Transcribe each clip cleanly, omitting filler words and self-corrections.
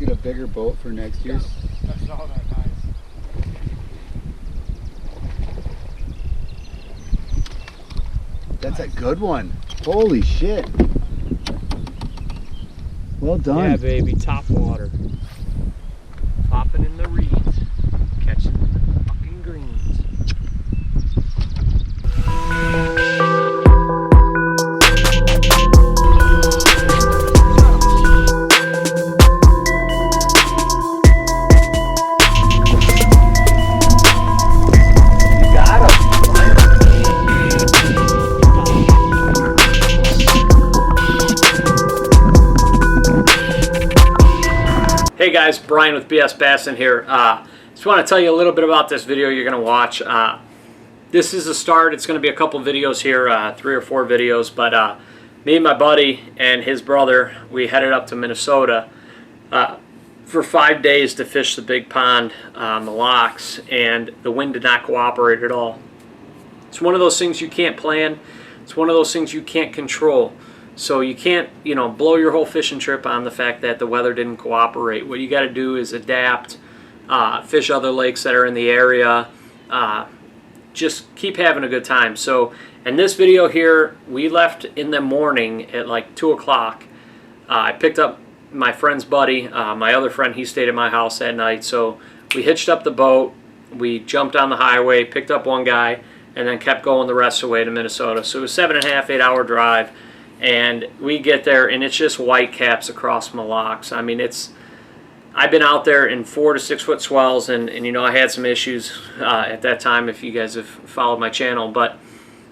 get a bigger boat for next year's? That's all that nice. That's a good one. Holy shit. Well done. Yeah, baby, top water. Popping in the reeds, catching the fucking greens. Hey guys, Brian with BS Bassin here. Just want to tell you a little bit about this video you're going to watch. This is a start. It's going to be a couple videos here, 3 or 4 videos. But me and my buddy and his brother, we headed up to Minnesota for 5 days to fish the big pond, the locks, and the wind did not cooperate at all. It's one of those things you can't plan. It's one of those things you can't control. So you can't, blow your whole fishing trip on the fact that the weather didn't cooperate. What you got to do is adapt, fish other lakes that are in the area, just keep having a good time. So in this video here, we left in the morning at like 2 o'clock. I picked up my friend's buddy, my other friend, he stayed at my house that night. So we hitched up the boat, we jumped on the highway, picked up one guy, and then kept going the rest of the way to Minnesota. So it was 7.5, 8 hour drive. And we get there, and it's just white caps across my locks. I mean, I've been out there in 4 to 6 foot swells, and I had some issues at that time if you guys have followed my channel. But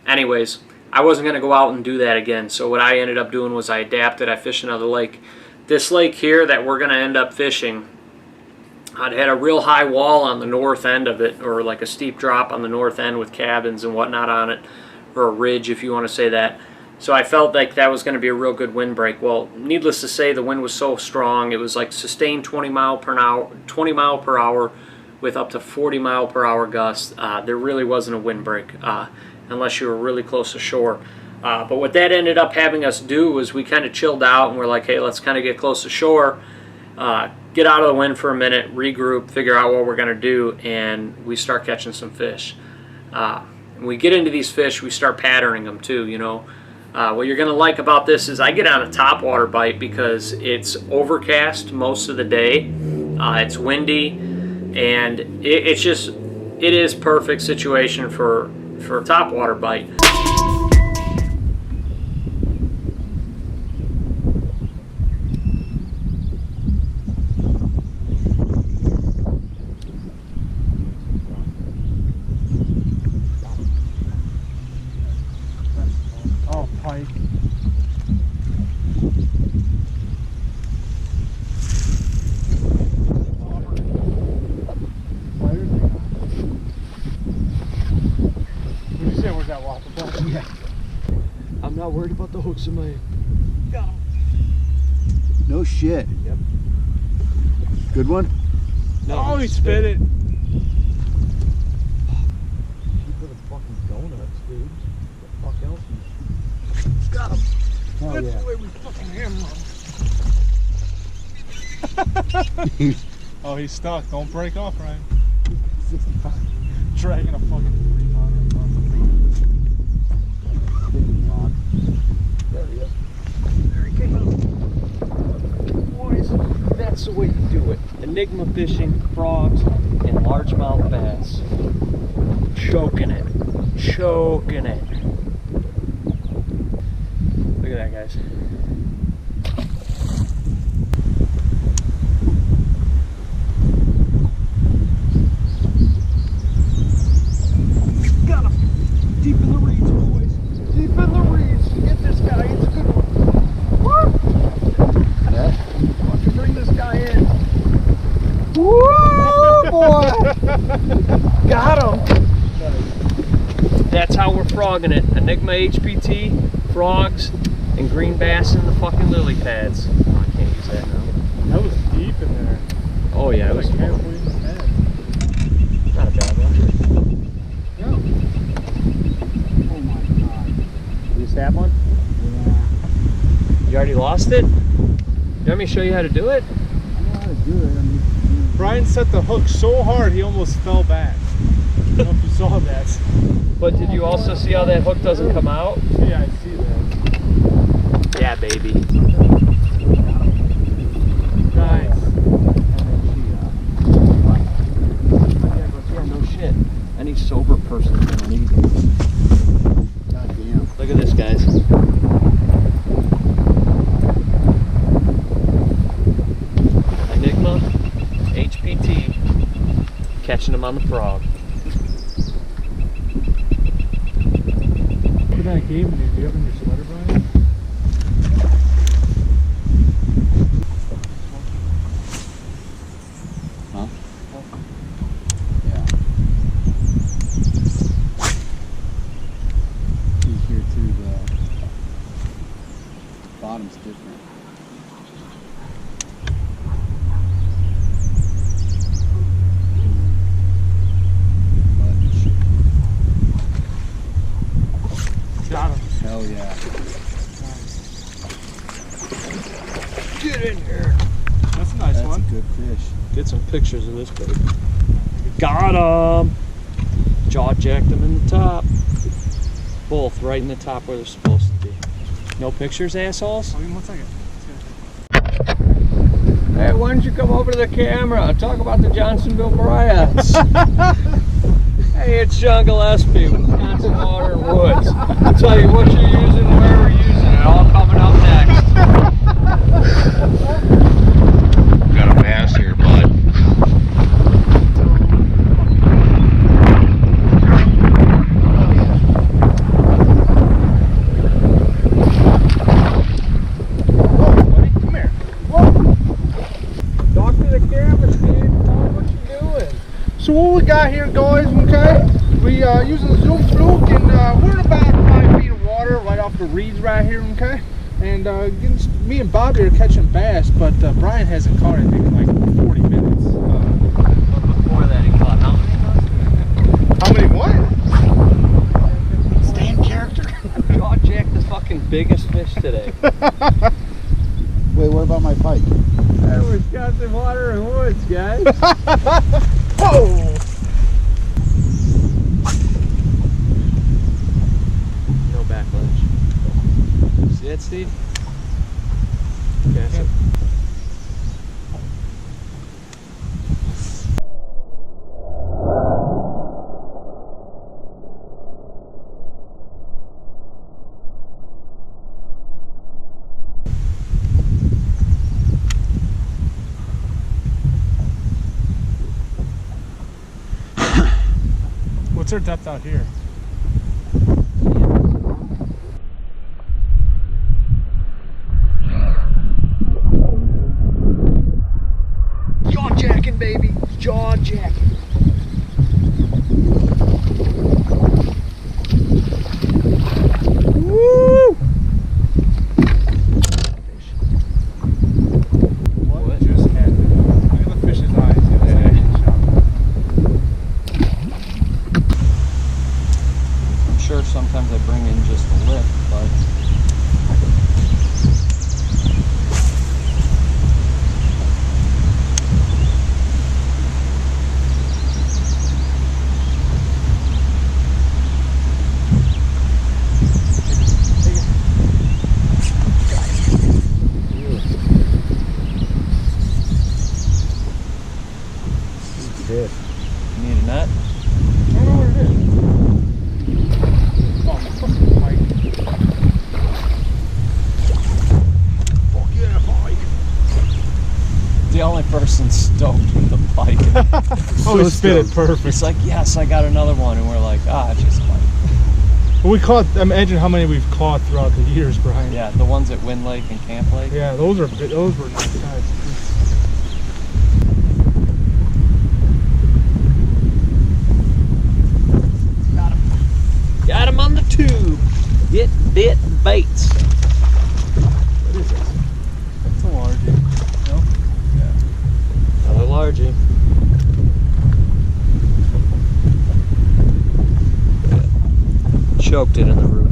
anyways, I wasn't going to go out and do that again. So what I ended up doing was I adapted. I fished another lake. This lake here that we're going to end up fishing, it had a real high wall on the north end of it, or like a steep drop on the north end with cabins and whatnot on it, or a ridge if you want to say that. So I felt like that was going to be a real good wind break. Well, needless to say, the wind was so strong. It was like sustained 20 mile per hour with up to 40 mile per hour gusts. There really wasn't a wind break unless you were really close to shore. But what that ended up having us do was we kind of chilled out and we're like, hey, let's kind of get close to shore, get out of the wind for a minute, regroup, figure out what we're going to do, and we start catching some fish. When we get into these fish, we start patterning them too, What you're going to like about this is I get on a topwater bite because it's overcast most of the day. It's windy, and it is perfect situation for a topwater bite. Pike. What did you say? Where's that waffle ball? Yeah. I'm not worried about the hooks in my... Got him. No shit. Yep. Good one? No, oh, he spit it. For the fucking donuts, dude. What the fuck else? Got him. Oh, That's yeah. the way we fucking hammer him. Oh, he's stuck. Don't break off, Ryan. 65. Dragging a fucking 3-pounder across the There he is. There he came. Boys, that's the way you do it. Enigma fishing, frogs, and largemouth bass. Choking it. Choking it. Look at that, guys. Got him! Deep in the reeds, boys. Deep in the reeds. Get this guy. It's a good one. Woo! Yeah. Why don't you bring this guy in? Woo, boy! Got him! That's how we're frogging it. Enigma HPT, frogs, and green bass in the fucking lily pads. Oh, I can't use that now. That was deep in there. Oh yeah, it was like halfway in his head. not a bad one. No. Oh my god. You just have one? Yeah. You already lost it? You want me to show you how to do it? I'm gonna good. I mean, Brian set the hook so hard he almost fell back. I don't know if you saw that. But did you also see how that hook doesn't come out? Yeah, I see that. Yeah, baby. Nice. Yeah, no shit. Any sober person's gonna need it. goddamn. Look at this, guys. Enigma HPT catching them on the frog. What kind of game do you have in your sweater, Brian? Huh? Yeah. See here too, the bottom's different. Got him. Hell yeah. Get in here. That's a nice That's one. a good fish. Get some pictures of this baby. Got him. Jaw jacked them in the top. Both right in the top where they're supposed to be. No pictures, assholes? Oh, give me 1 second. Hey, why don't you come over to the camera? Talk about the Johnsonville Bryants. Hey, it's John Gillespie with Wisconsin Water and Woods. I'll tell you what you're using, where we're using it, all coming up next. Got a bass here, bud. Whoa, buddy, come here. Whoa. Talk to the camera, Steve. Tell them what you're doing. So what we got here, guys, okay? We using Zoom Fluke, and we're in about 5 feet of water right off the reeds right here, okay? And me and Bobby are catching bass, but Brian hasn't caught anything in like 40 minutes. Before that, he caught how many? How many what? Stay in character. Jaw jacked the fucking biggest fish today. Wait, what about my pike? Hey, Wisconsin Water and Woods, guys. Whoa! No backlash. See that, Steve? Cast it. What's our depth out here? Jaw jacking, baby. Jaw jacking. Woo! What? Just happened? Look at the fish's eyes. He was Yeah. actually shocked. I'm sure sometimes I bring in just a lip, but Fish. you need a net? I don't know what it is. Oh, fucking Mike. Fuck yeah, Mike. The only person stoked with the pike. Oh, he spit it perfect. It's like, yes, I got another one, and we're like, ah, it's just like, But we caught, imagine how many we've caught throughout the years, Brian. yeah, the ones at Wind Lake and Camp Lake. Yeah, those were nice guys. Got him on the tube. Get bit baits. What is this? It's a largie. No? Another largie. Choked it in the roof.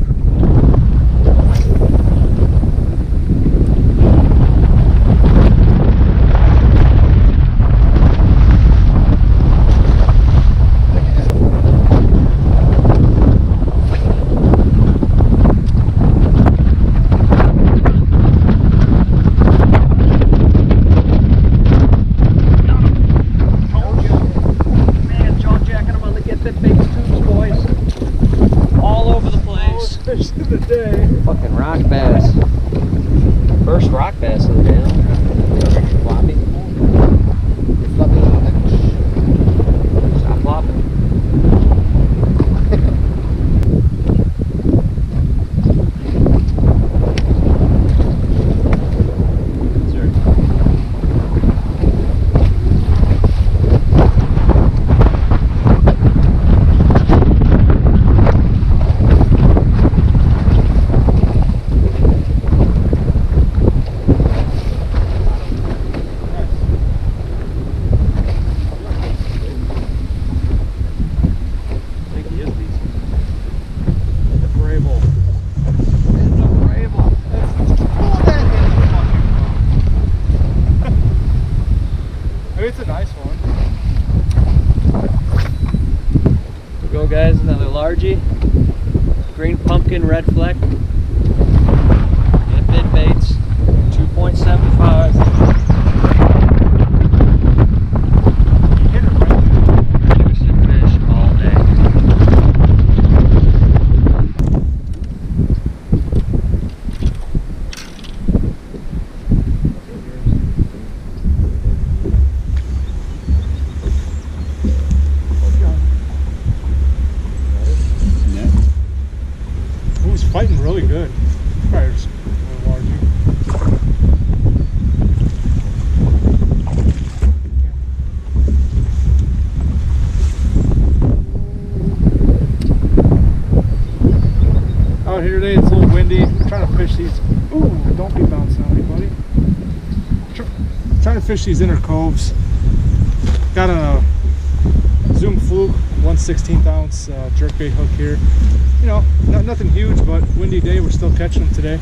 It's a nice one. Here we go, guys. Another largie. Green pumpkin, red fleck. And bid baits. 2.75. Hit it right there. Producing fish all day. Net. Ooh, he's fighting really good. Probably just a little larger. Out here today, it's a little windy. I'm trying to fish these. Ooh, don't be bouncing on me, buddy. Trying to fish these inner coves. Got a Zoom Fluke 1/16 ounce jerkbait hook here. You know, nothing huge, but windy day. We're still catching them today.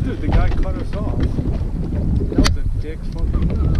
Dude, the guy cut us off. That was a dick fucking move.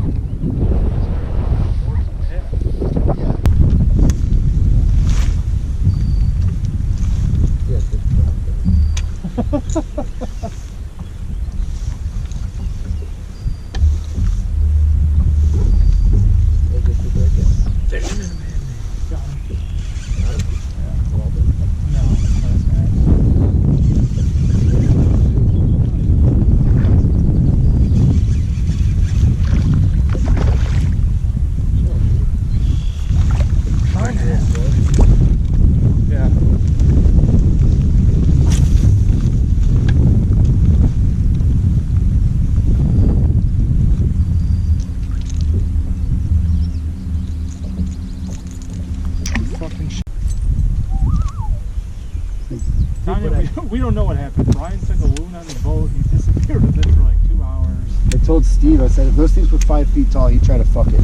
We don't know what happened. Brian took a loon on the boat. He disappeared with it for like 2 hours. I told Steve, I said, if those things were 5 feet tall, he'd try to fuck it.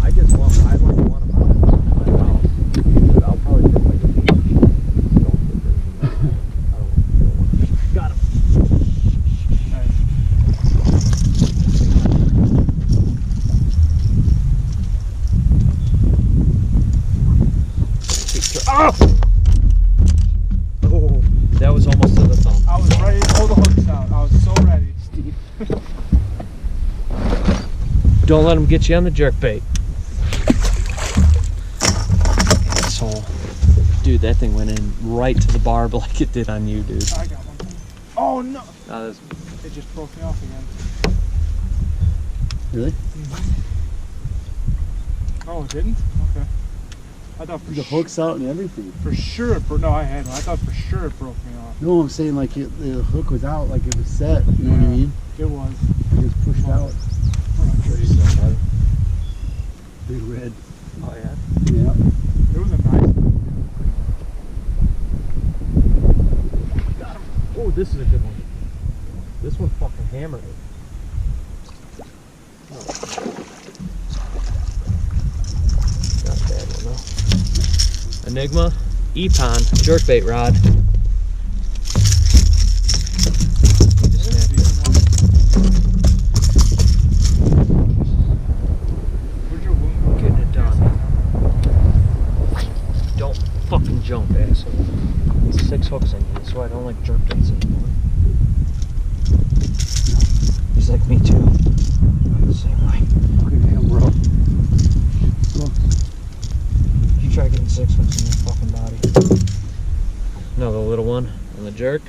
I just want, I like one of them. But I'll probably put like a got him. Oh! Oh, that was almost to the thumb. I was ready to pull the hooks out. I was so ready, Steve. Don't let him get you on the jerkbait. Asshole. Dude, that thing went in right to the barb like it did on you, dude. I got one. Oh no! It just broke me off again. Really? Oh, it didn't? Okay. I thought for The hook's out and everything. For sure it broke. No, I had one. I thought for sure it broke me off. No, I'm saying like the hook was out, like it was set. You know what I mean? It was. It was pushed out. Big red. Oh, yeah? Yeah. It was a nice one. Oh, this is a good one. This one fucking hammered it. Not a bad one though. Enigma Epon jerkbait rod. Getting it done. Don't fucking jump, asshole. It's 6 hooks I need, so I don't like jerkbaits anymore. He's like me too. I'm the same way. Fucking hell, bro. You try getting 6 hooks in your fucking body. Another little one on the jerk.